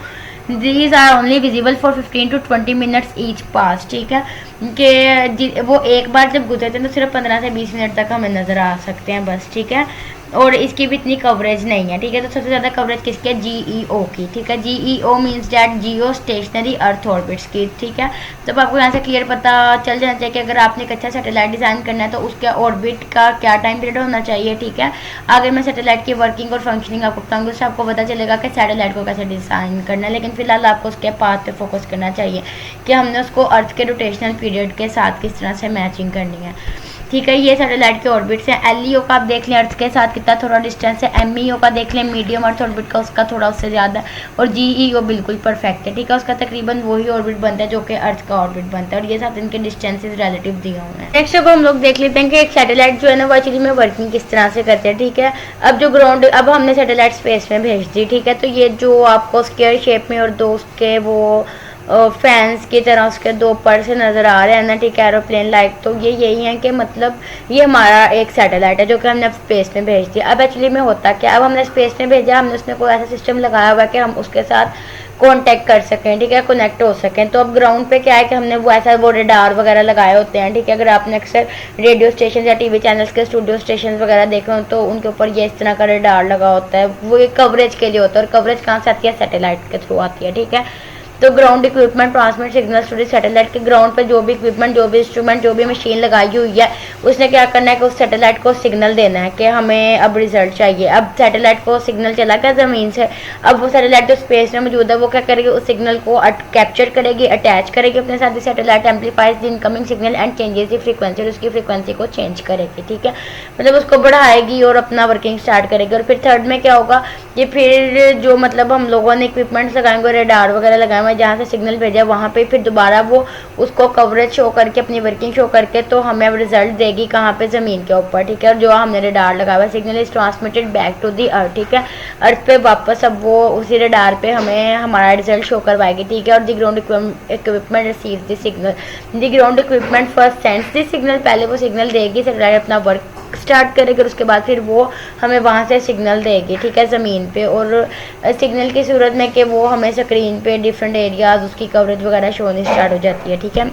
these are only visible for 15 to 20 minutes each pass, ठीक है। कि वो एक बार जब गुजरते हैं तो सिर्फ 15 से 20 मिनट तक हमें नज़र आ सकते हैं बस, ठीक है। और इसकी भी इतनी कवरेज नहीं है, ठीक है। तो सबसे ज़्यादा कवरेज किसकी है, GEO की, ठीक है। GEO means that Jio stationery earth orbits की, ठीक है। तो आपको यहाँ से क्लियर पता चल जाना चाहिए कि अगर आपने एक अच्छा सैटेलाइट डिज़ाइन करना है तो उसके ऑर्बिट का क्या टाइम पीरियड होना चाहिए, ठीक है। आगे मैं सैटेलाइट की वर्किंग और फंक्शनिंग आपको बताऊँगी, उससे आपको पता चलेगा कि सैटेलाइट को कैसे डिज़ाइन करना है। लेकिन फिलहाल आपको उसके पाथ पे फोकस करना चाहिए कि हमने उसको अर्थ के रोटेशनल पीरियड के साथ किस तरह से मैचिंग करनी है, ठीक है। ये सैटेलाइट के ऑर्बिट्स हैं। एलईओ का आप देख लें अर्थ के साथ कितना थोड़ा डिस्टेंस है। एमईओ का देख लें मीडियम अर्थ ऑर्बिट का, उसका थोड़ा उससे ज़्यादा है। और जीईओ बिल्कुल परफेक्ट है, ठीक है, उसका तकरीबन वही ऑर्बिट बनता है जो कि अर्थ का ऑर्बिट बनता है। और ये साथ इनके डिस्टेंसेज रिलेटिव दिए हुए हैं। नेक्स्ट अब हम लोग देख लेते हैं कि एक सैटेलाइट जो है ना वो एक्चुअली में वर्किंग किस तरह से करते हैं, ठीक है। अब जो ग्राउंड, अब हमने सैटेलाइट स्पेस में भेज दी, ठीक है। तो ये जो आपको स्क्वायर शेप में और दो उसके वो फैंस की तरह उसके दो पर से नज़र आ रहे हैं ना, ठीक है, एरोप्लेन लाइक, तो ये यही है कि मतलब ये हमारा एक सैटेलाइट है जो कि हमने स्पेस में भेज दिया। अब एक्चुअली में होता क्या, अब हमने स्पेस में भेजा, हमने उसमें कोई ऐसा सिस्टम लगाया हुआ है कि हम उसके साथ कांटेक्ट कर सकें, ठीक है, कनेक्ट हो सकें। तो अब ग्राउंड पे क्या है कि हमने वो ऐसा वो रेडार वगैरह लगाए होते हैं, ठीक है। अगर आपने अक्सर रेडियो स्टेशन या टीवी चैनल्स के स्टूडियो स्टेशन वगैरह देखे हो तो उनके ऊपर ये इस तरह का रेडार लगा होता है, वो एक कवरेज के लिए होता है। और कवरेज कहाँ से आती है, सैटेलाइट के थ्रू आती है, ठीक है। तो ground equipment transmit signal to the satellite के ग्राउंड पे जो भी इक्विपमेंट, जो भी इंस्ट्रूमेंट, जो भी मशीन लगाई हुई है, उसने क्या करना है कि उस सैटेलाइट को सिग्नल देना है कि हमें अब रिजल्ट चाहिए। अब सैटेलाइट को सिग्नल चला गया ज़मीन से, अब वो सैटेलाइट जो स्पेस में मौजूद है वो क्या करेगी, उस सिग्नल को कैप्चर करेगी, अटैच करेगी अपने साथ। Satellite amplifies the incoming signal and changes the frequency, उसकी फ्रीक्वेंसी को चेंज करेगी, ठीक है, मतलब उसको बढ़ाएगी और अपना वर्किंग स्टार्ट करेगी। और फिर थर्ड में क्या होगा, ये फिर जो मतलब हम लोगों ने इक्विपमेंट्स लगाएंगे, रेडार वगैरह लगाए हुए, जहाँ से सिग्नल भेजा वहाँ पे फिर दोबारा वो उसको कवरेज शो करके, अपनी वर्किंग शो करके, तो हमें अब रिजल्ट देगी कहाँ पे, ज़मीन के ऊपर, ठीक है। और जो हमने रेडार लगाया हुआ, signal is transmitted back to the earth, ठीक है, अर्थ पे वापस अब वो उसी रेडार पे हमें हमारा रिजल्ट शो करवाएगी, ठीक है। और दी ground equipment receive the signal, the ground equipment first sends the signal, पहले वो सिग्नल देगी, सैटेलाइट अपना वर्क स्टार्ट करेगी और उसके बाद फिर वो हमें वहाँ से सिग्नल देगी, ठीक है, ज़मीन पे। और सिग्नल की सूरत में कि वो हमें स्क्रीन पे डिफरेंट एरियाज उसकी कवरेज वगैरह शो होनी स्टार्ट हो जाती है, ठीक है।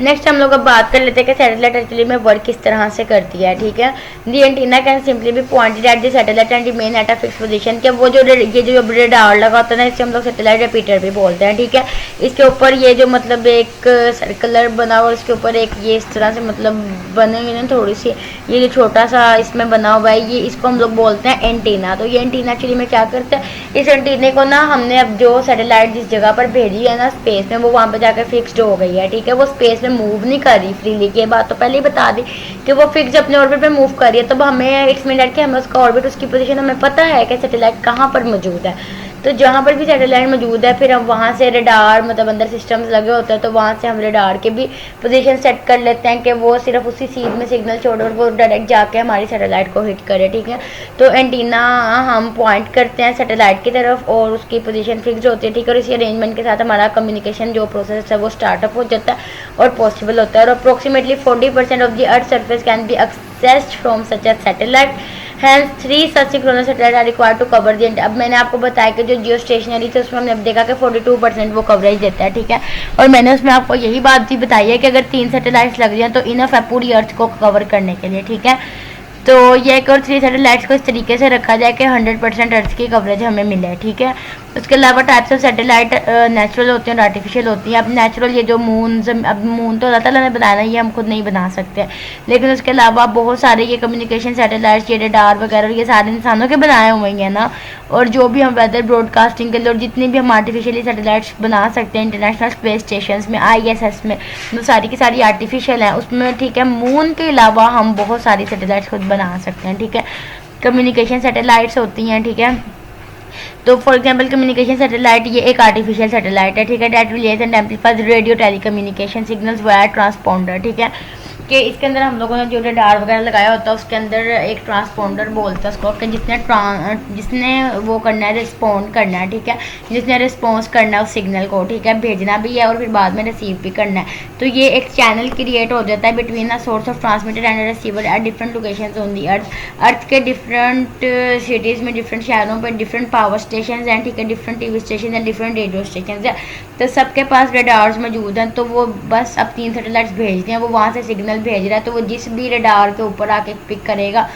नेक्स्ट हम लोग अब बात कर लेते हैं कि सैटेलाइट एक्चुअली में वर्क किस तरह से करती है, ठीक है। The antenna can simply be pointed at the satellite and remain at a fix position, के वो जो ये जो रेडार लगा होता है ना, इसे हम लोग सैटेलाइट रिपीटर भी बोलते हैं, ठीक है। इसके ऊपर ये जो मतलब एक सर्कुलर बना हुआ, उसके ऊपर एक ये इस तरह से मतलब बने हुए ना थोड़ी सी, ये जो छोटा सा इसमें बना हुआ है, ये इसको हम लोग बोलते हैं एंटीना। तो ये एंटीना एक्चुअली में क्या करता है, इस एंटीने को ना हमने अब जो सैटेलाइट जिस जगह पर भेजी है ना स्पेस में, वो वहाँ पर जाकर फिक्स्ड हो गई है, ठीक है, वो स्पेस मूव नहीं कर रही फ्रीली। ये बात तो पहले ही बता दी कि वो फिक्स अपने ऑर्बिट पे मूव कर रही है। तब हमें इट्स मीन दैट कि हमें उसका ऑर्बिट, उसकी पोजीशन हमें पता है कि सैटेलाइट कहाँ पर मौजूद है। तो जहाँ पर भी सैटेलाइट मौजूद है फिर हम वहाँ से रेडार, मतलब अंदर सिस्टम्स लगे होते हैं, तो वहाँ से हम रेडार के भी पोजीशन सेट कर लेते हैं कि वो सिर्फ उसी सीध में सिग्नल छोड़े और वो डायरेक्ट जाके हमारी सैटेलाइट को हिट करे, ठीक है। तो एंटीना हम पॉइंट करते हैं सैटेलाइट की तरफ और उसकी पोजीशन फिक्स होती है, ठीक है। और इसी अरेंजमेंट के साथ हमारा कम्युनिकेशन जो प्रोसेस है वो स्टार्टअप हो जाता है और पॉसिबल होता है। और approximately 40% of the earth surface can be accessed from such a satellite, hence 3 such synchronous satellites are required to cover the अब मैंने आपको बताया कि जो जियो स्टेशनरी थे उसमें हमने अब देखा कि 42% वो कवरेज देता है, ठीक है। और मैंने उसमें आपको यही बात भी बताई है कि अगर 3 सैटेलाइट्स लग जाएं तो इनफ है पूरी अर्थ को कवर करने के लिए, ठीक है। तो ये एक और 3 सैटेलाइट्स को इस तरीके से रखा जाए कि 100% अर्थ की कवरेज हमें मिले, ठीक है। उसके अलावा टाइप्स ऑफ सैटेलाइट नेचुरल होती हैं और आर्टिफिशियल होती हैं। अब नेचुरल ये जो अब मून तो अल्लाह ताला ने बनाया, ये हम खुद नहीं बना सकते, लेकिन उसके अलावा बहुत सारे ये कम्युनिकेशन सैटेलाइट्स, ये रेडार वगैरह, ये सारे इंसानों के बनाए हुए हैं ना। और जो भी हम वेदर ब्रॉडकास्टिंग के लिए और जितनी भी हम आर्टिफिशियली सैटेलाइट्स बना सकते हैं इंटरनेशनल स्पेस स्टेशन में, ISS में, वो सारी की सारी आर्टिफिशियल हैं उसमें, ठीक है। मून के अलावा हम बहुत सारी सैटेलाइट्स खुद बना सकते हैं, ठीक है। कम्युनिकेशन सैटेलाइट्स होती हैं, ठीक है। तो फॉर एग्जांपल कम्युनिकेशन सैटेलाइट ये एक आर्टिफिशियल सैटेलाइट है, ठीक है, that relays and amplifies radio telecommunication signals via transponder, ठीक है। कि इसके अंदर हम लोगों ने जो रेडार वगैरह लगाया होता है उसके अंदर एक ट्रांसपोंडर बोलता है उसको, कि जिसने वो करना है, रिस्पॉन्ड करना है, ठीक है, जिसने रिस्पॉन्स करना है उस सिग्नल को, ठीक है, भेजना भी है और फिर बाद में रिसीव भी करना है। तो ये एक चैनल क्रिएट हो जाता है between a source of transmitter and receiver at different locations on the earth के डिफरेंट सिटीज़ में, डिफरेंट शहरों पर डिफरेंट पावर स्टेशन हैं, ठीक है, डिफरेंट TV स्टेशन हैं, डिफरेंट रेडियो स्टेशन हैं। तो सबके पास रेडार्स मौजूद हैं, तो वो बस अब 3 सैटेलाइट्स भेजते हैं, वो वहाँ से सिग्नल भेज रहा है, तो वो जिस भी रेडार के ऊपर आके पिक करेगा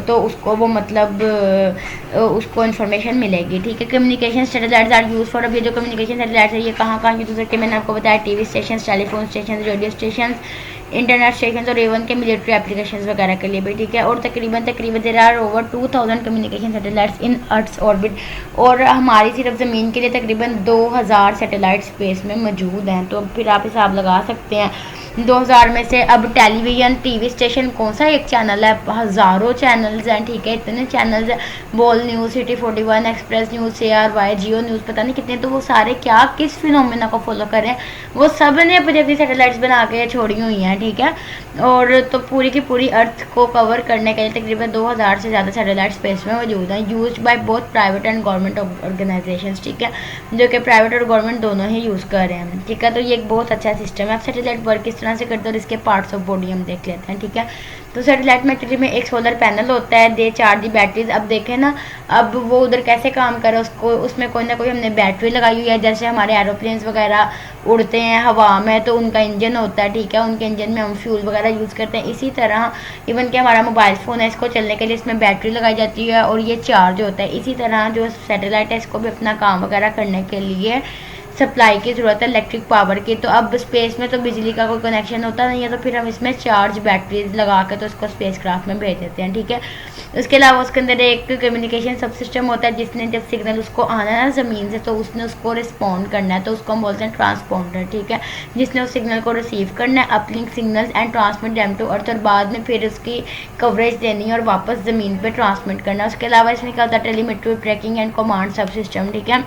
तो उसको वो मतलब उसको इन्फॉर्मेशन मिलेगी, ठीक है। Communication satellites are use for, अब ये जो कम्युनिकेशन सैटेलाइट्स है ये कहाँ यूज हो सकते हैं, मैंने आपको बताया TV station, telephone station, radio station, internet station और एवन के मिलिट्री एप्लीकेशंस वगैरह के लिए भी, ठीक है। और तकरीबन there are over 2000 communication satellites in earth's orbit, और हमारी सिर्फ ज़मीन के लिए तकरीबन 2000 सैटेलाइट स्पेस में मौजूद हैं। तो फिर आप हिसाब लगा सकते हैं 2000 में से अब टेलीविज़न टीवी स्टेशन कौन सा एक चैनल है, हज़ारों चैनल्स हैं, ठीक है, इतने चैनल्स हैं, बोल news, city 41, express news, ARY, जियो न्यूज़, पता नहीं कितने, तो वो सारे क्या किस फिनोमेना को फॉलो कर रहे हैं, वो सब ने अपनी अपनी सैटेलाइट्स बना के छोड़ी हुई हैं, ठीक है। और तो पूरी की पूरी अर्थ को कवर करने के लिए तकरीबन 2000 से ज़्यादा सैटेलाइट स्पेस में मौजूद हैं, use by both private and government organisations, ठीक है, जो कि प्राइवेट और गवर्नमेंट दोनों ही यूज़ कर रहे हैं, ठीक है। तो ये एक बहुत अच्छा सिस्टम है। अब सैटेलाइट वर्क किस तरह से करते हैं और इसके पार्ट्स ऑफ बॉडी हम देख लेते हैं, ठीक है। तो सैटेलाइट में एक्चुअली में एक सोलर पैनल होता है, दे चार्ज दी बैटरीज। अब देखें ना, अब वो उधर कैसे काम करे, उसको उसमें कोई ना कोई हमने बैटरी लगाई हुई है, जैसे हमारे एरोप्लेन्स वगैरह उड़ते हैं हवा में तो उनका इंजन होता है, ठीक है, उनके इंजन में हम फ्यूल वगैरह यूज़ करते हैं। इसी तरह इवन कि हमारा मोबाइल फ़ोन है, इसको चलने के लिए इसमें बैटरी लगाई जाती है और ये चार्ज होता है। इसी तरह जो सैटेलाइट है इसको भी अपना काम वगैरह करने के लिए सप्लाई की ज़रूरत है, इलेक्ट्रिक पावर की। तो अब स्पेस में तो बिजली का कोई कनेक्शन होता नहीं है, तो फिर हम इसमें चार्ज बैटरीज लगा के तो उसको स्पेस क्राफ्ट में भेज देते हैं, ठीक है। उसके अलावा उसके अंदर एक कम्युनिकेशन सब सिस्टम होता है, जिसने जब सिग्नल उसको आना है ना ज़मीन से, तो उसने उसको रिस्पॉन्ड करना है, तो उसको हम बोलते हैं ट्रांसपॉन्डर, ठीक है, जिसने उस सिग्नल को रिसीव करना है, uplink signals and transmit them to earth, और बाद में फिर उसकी कवरेज देनी है और वापस ज़मीन पर ट्रांसमिट करना है। उसके अलावा इसमें क्या होता है, टेलीमेट्री, ट्रैकिंग एंड कमांड सब सिस्टम, ठीक है,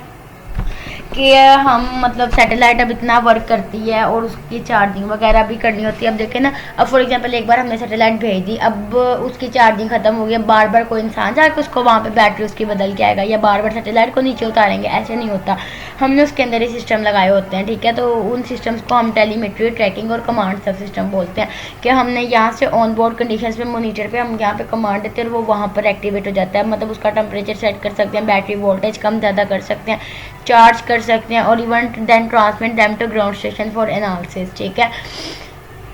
कि हम मतलब सैटेलाइट अब इतना वर्क करती है और उसकी चार्जिंग वगैरह भी करनी होती है। अब देखें ना, अब फॉर एग्जांपल एक बार हमने सैटेलाइट भेज दी, अब उसकी चार्जिंग ख़त्म हो गई, बार बार कोई इंसान जाकर उसको वहाँ पे बैटरी उसकी बदल के आएगा या बार बार सैटेलाइट को नीचे उतारेंगे, ऐसे नहीं होता। हमने उसके अंदर ही सिस्टम लगाए होते हैं, ठीक है। तो उन सिस्टम्स को हम टेलीमेट्री, ट्रैकिंग और कमांड सब सिस्टम बोलते हैं, कि हमने यहाँ से ऑन बोर्ड कंडीशन पे मोनीटर पे हम यहाँ पे कमांड देते हैं और वो वहाँ पर एक्टिवेट हो जाता है। मतलब उसका टेम्परेचर सेट कर सकते हैं, बैटरी वोल्टेज कम ज़्यादा कर सकते हैं, चार्ज कर सकते हैं, और even then transmit them to ground station for analysis, ठीक है।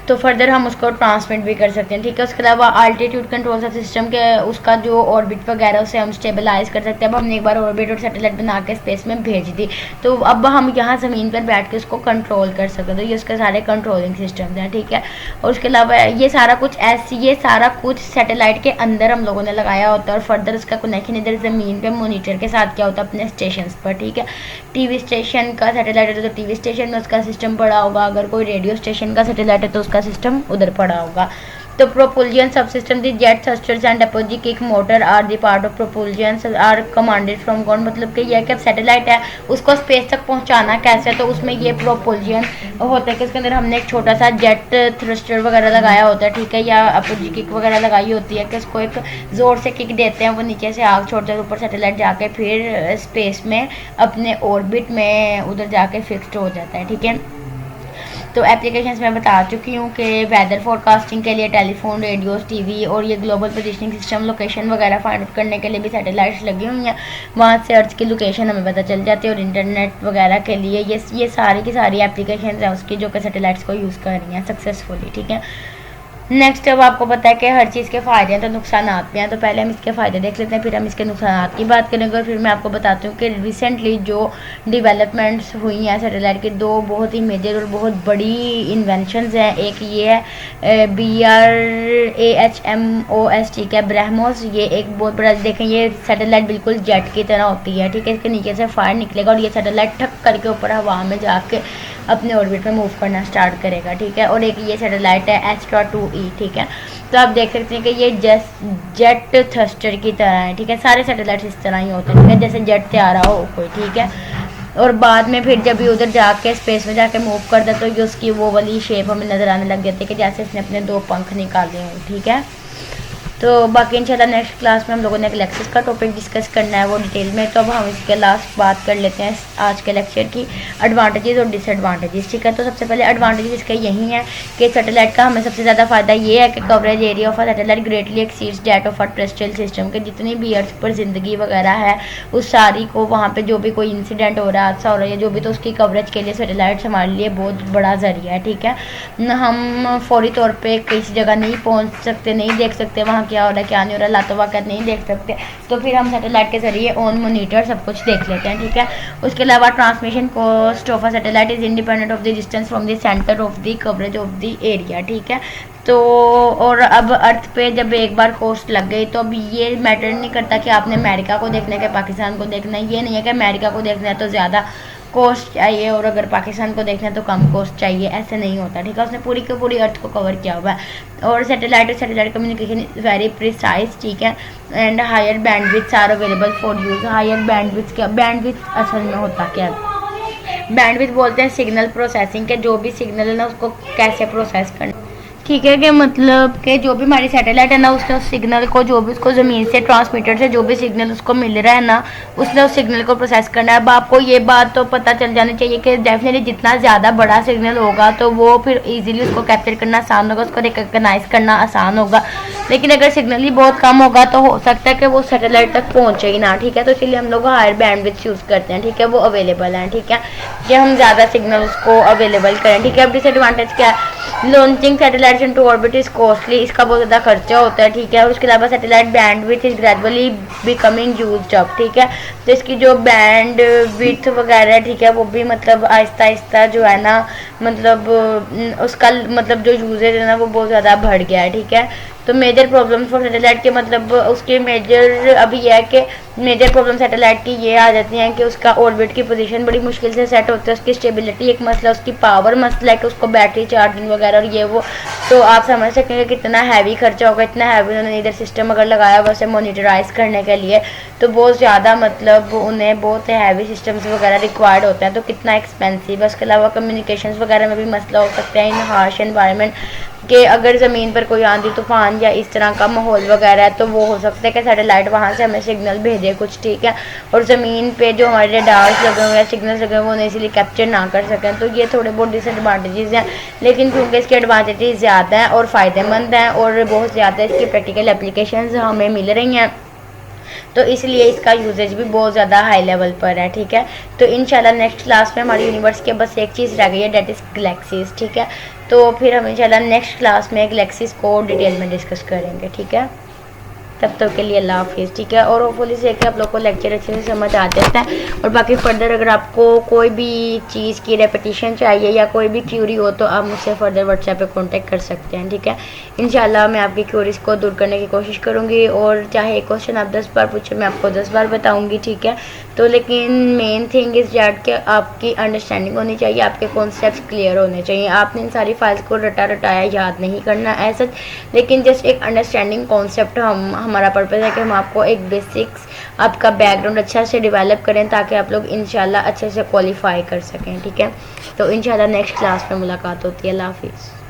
तो फर्दर हम उसको ट्रांसमिट भी कर सकते हैं, ठीक है। उसके अलावा अल्टीट्यूड कंट्रोल सब सिस्टम के उसका जो ऑर्बिट वगैरह उसे हम स्टेबलाइज कर सकते हैं। अब हमने एक बार ऑर्बिट और सैटेलाइट बना के स्पेस में भेज दी, तो अब हम यहाँ ज़मीन पर बैठ के उसको कंट्रोल कर सकते हैं। तो ये उसके सारे कंट्रोलिंग सिस्टम हैं, ठीक है। और उसके अलावा ये सारा कुछ सैटेलाइट के अंदर हम लोगों ने लगाया होता है, और फर्दर उसका कनेक्शन इधर ज़मीन पर मोनीटर के साथ क्या होता है, अपने स्टेशन पर, ठीक है। टीवी स्टेशन का सैटेलाइट है तो टीवी स्टेशन में उसका सिस्टम पड़ा होगा, अगर कोई रेडियो स्टेशन का सैटेलाइट है तो उसका सिस्टम उधर पड़ा होगा। तो propulsion subsystem, the jet thrusters and apogee kick motor are the part of propulsion are commanded from ground. मतलब कि यह कि सैटेलाइट है उसको स्पेस तक पहुंचाना कैसे, तो उसमें ये प्रोपल्जन होता है कि उसके अंदर हमने एक छोटा सा जेट थ्रस्टर वगैरह लगाया होता है, ठीक है, या अपोजी किक वगैरह लगाई होती है कि उसको एक ज़ोर से किक देते हैं, वो नीचे से आग छोड़ते हैं, ऊपर सैटेलाइट जाके फिर स्पेस में अपने ऑर्बिट में उधर जाके फिक्स्ड हो जाता है, ठीक है। तो एप्लीकेशंस मैं बता चुकी हूँ कि वेदर फोरकास्टिंग के लिए टेलीफोन, रेडियोस, टीवी और ये ग्लोबल पोजीशनिंग सिस्टम, लोकेशन वगैरह फाइंड आउट करने के लिए भी सैटेलाइट्स लगी हुई हैं, वहाँ से अर्थ की लोकेशन हमें पता चल जाती है। और इंटरनेट वगैरह के लिए ये सारी की सारी एप्लीकेशंस हैं उसकी, जो कि सैटेलाइट्स को यूज़ कर रही हैं सक्सेसफुली, ठीक है। नेक्स्ट अब आपको पता है कि हर चीज़ के फ़ायदे हैं तो नुकसान भी हैं, तो पहले हम इसके फ़ायदे देख लेते हैं, फिर हम इसके नुकसान की बात करेंगे, और फिर मैं आपको बताती हूँ कि रिसेंटली जो डेवलपमेंट्स हुई हैं सैटेलाइट की, दो बहुत ही मेजर और बहुत बड़ी इन्वेंशंस हैं। एक ये है BRAHMOS, ठीक है, ब्रह्मोस। ये एक बहुत बड़ा, देखें ये सैटेलाइट बिल्कुल जेट की तरह होती है, ठीक है, इसके नीचे से फायर निकलेगा और ये सैटेलाइट ठक करके ऊपर हवा में जाके अपने ऑर्बिट में मूव करना स्टार्ट करेगा, ठीक है। और एक ये सैटेलाइट है एस्ट्रा 2E, ठीक है। तो आप देख सकते हैं कि ये जेट थ्रस्टर की तरह है, ठीक है, सारे सैटेलाइट इस तरह ही होते हैं, ठीक है, जैसे जेट तैयार हो कोई, ठीक है। और बाद में फिर जब ये उधर जाके स्पेस में जाके मूव करता है तो ये उसकी वो वाली शेप हमें नज़र आने लग जाती है कि जैसे इसने अपने 2 पंख निकाले हों, ठीक है। तो बाकी इंशाल्लाह नेक्स्ट क्लास में हम लोगों ने एक लेक्चर का टॉपिक डिस्कस करना है वो डिटेल में। तो अब हम इसके लास्ट बात कर लेते हैं आज के लेक्चर की, एडवांटेजेस और डिसएडवांटेजेस, ठीक है। तो सबसे पहले एडवांटेजेस इसके यही हैं कि सैटेलाइट का हमें सबसे ज़्यादा फ़ायदा ये है कि coverage area of satellite greatly exceeds that of terrestrial system, के जितनी भी अर्थ पर ज़िंदगी वगैरह है उस सारी को, वहाँ पर जो भी कोई इंसिडेंट हो रहा है, हादसा हो रहा है जो भी, तो उसकी कवरेज के लिए सैटेलाइट हमारे लिए बहुत बड़ा ज़रिया है, ठीक है। हम फौरी तौर पर किसी जगह नहीं पहुँच सकते, नहीं देख सकते वहाँ क्या हो रहा है क्या नहीं हो रहा, लातवाक़त नहीं देख सकते, तो फिर हम सैटेलाइट के जरिए ऑन मोनीटर सब कुछ देख लेते हैं, ठीक है। उसके अलावा transmission cost of a satellite is independent of the distance from the centre of the coverage of the area, ठीक है। तो और अब अर्थ पे जब एक बार कॉस्ट लग गई तो अब ये मैटर नहीं करता कि आपने अमेरिका को देखना है कि पाकिस्तान को देखना है, ये नहीं है कि अमेरिका को देखना है तो ज़्यादा कोस्ट चाहिए और अगर पाकिस्तान को देखना है तो कम कोस्ट चाहिए, ऐसे नहीं होता, ठीक है। उसने पूरी की पूरी अर्थ को कवर किया हुआ है और satellite communication is very precise, ठीक है। And higher bandwidth are available for use. Higher bandwidth क्या, बैंडविड्थ असल में होता क्या है, बैंडविड्थ बोलते हैं सिग्नल प्रोसेसिंग के, जो भी सिग्नल है ना उसको कैसे प्रोसेस करना, ठीक है। कि मतलब कि जो भी हमारी सैटेलाइट है ना उसने उस सिग्नल को, जो भी उसको ज़मीन से ट्रांसमीटर से जो भी सिग्नल उसको मिल रहा है ना उसने उस सिग्नल को प्रोसेस करना है। अब आपको ये बात तो पता चल जानी चाहिए कि डेफिनेटली जितना ज़्यादा बड़ा सिग्नल होगा तो वो फिर इजीली उसको कैप्चर करना आसान होगा, उसको रिकग्नाइज करना आसान होगा। लेकिन अगर सिग्नल ही बहुत कम होगा तो हो सकता है कि वो सैटेलाइट तक पहुँचे ही ना, ठीक है। तो इसलिए हम लोग हायर बैंडविड्थ यूज़ करते हैं, ठीक है, वो अवेलेबल हैं, ठीक है, कि हम ज़्यादा सिग्नल उसको अवेलेबल करें, ठीक है। अब डिसएडवांटेज क्या है, launching satellite into orbit is costly, इसका बहुत ज़्यादा खर्चा होता है, ठीक है। और उसके अलावा satellite bandwidth is gradually becoming used up, ठीक है। तो इसकी जो बैंड विड्थ वगैरह, ठीक है, वो भी मतलब आहिस्ता आहिस्ता जो है ना मतलब उसका मतलब जो यूजेज है ना वो बहुत ज़्यादा बढ़ गया है, ठीक है। तो मेजर प्रॉब्लम फॉर सैटेलाइट के मतलब उसके मेजर अभी यह है कि मेजर प्रॉब्लम सैटेलाइट की ये आ जाती हैं कि उसका ऑर्बिट की पोजीशन बड़ी मुश्किल से सेट होती है, उसकी स्टेबिलिटी एक मसला, उसकी पावर मसला है कि उसको बैटरी चार्जिंग वगैरह और ये वो। तो आप समझ सकेंगे कितना हैवी खर्चा होगा, इतना हैवी उन्होंने इधर सिस्टम अगर लगाया हुआ उसे मोनिटराइज करने के लिए तो बहुत ज़्यादा मतलब उन्हें बहुत हैवी सिस्टम्स वगैरह रिक्वायर्ड होते हैं, तो कितना एक्सपेंसिव है। उसके अलावा कम्युनिकेशंस वगैरह में भी मसला हो सकता है इन हार्श एनवायरनमेंट कि अगर ज़मीन पर कोई आंधी तूफान या इस तरह का माहौल वगैरह है तो वो हो सकता है कि सैटेलाइट वहाँ से हमें सिग्नल भेजे कुछ, ठीक है, और ज़मीन पे जो हमारे रेडार्स लगे हुए हैं, सिग्नल्स लगे हुए हैं, वो नहीं इसीलिए कैप्चर ना कर सकें। तो ये थोड़े बहुत डिसएडवांटेजेस हैं, लेकिन क्योंकि इसके एडवांटेजेस ज़्यादा हैं और फ़ायदेमंद हैं और बहुत ज़्यादा इसकी प्रैक्टिकल एप्लीकेशंस हमें मिल रही हैं, तो इसलिए इसका यूजेज भी बहुत ज़्यादा हाई लेवल पर है, ठीक है। तो इंशाल्लाह नेक्स्ट क्लास में हमारी यूनिवर्स के बस एक चीज़ रह गई है, डेट इज़ गैलेक्सीज, ठीक है। तो फिर हम इंशाल्लाह नेक्स्ट क्लास में गैलेक्सीज को डिटेल में डिस्कस करेंगे, ठीक है। तब तक के लिए अल्लाह हाफिज़, ठीक है। और होपफुली से कि आप लोग को लेक्चर अच्छे से समझ आ जाता है। और बाकी फर्दर अगर आपको कोई भी चीज़ की रेपिटेशन चाहिए या कोई भी क्यूरी हो तो आप मुझसे फर्दर व्हाट्सएप पे कांटेक्ट कर सकते हैं, ठीक है। इंशाल्लाह मैं आपकी क्यूरीज़ को दूर करने की कोशिश करूँगी और चाहे एक क्वेश्चन आप 10 बार पूछे मैं आपको 10 बार बताऊँगी, ठीक है। तो लेकिन मेन थिंग इज़ दैट कि आपकी अंडरस्टैंडिंग होनी चाहिए, आपके कॉन्सेप्ट क्लियर होने चाहिए। आपने इन सारी फाइल्स को रटाया याद नहीं करना ऐसा, लेकिन जस्ट एक अंडरस्टैंडिंग कॉन्सेप्ट हमारा पर्पज़ है कि हम आपको एक बेसिक्स आपका बैकग्राउंड अच्छा से डेवलप करें ताकि आप लोग इंशाल्लाह अच्छे से क्वालिफाई कर सकें, ठीक है। तो इंशाल्लाह नेक्स्ट क्लास में मुलाकात होती है। अल्लाह हाफिज़।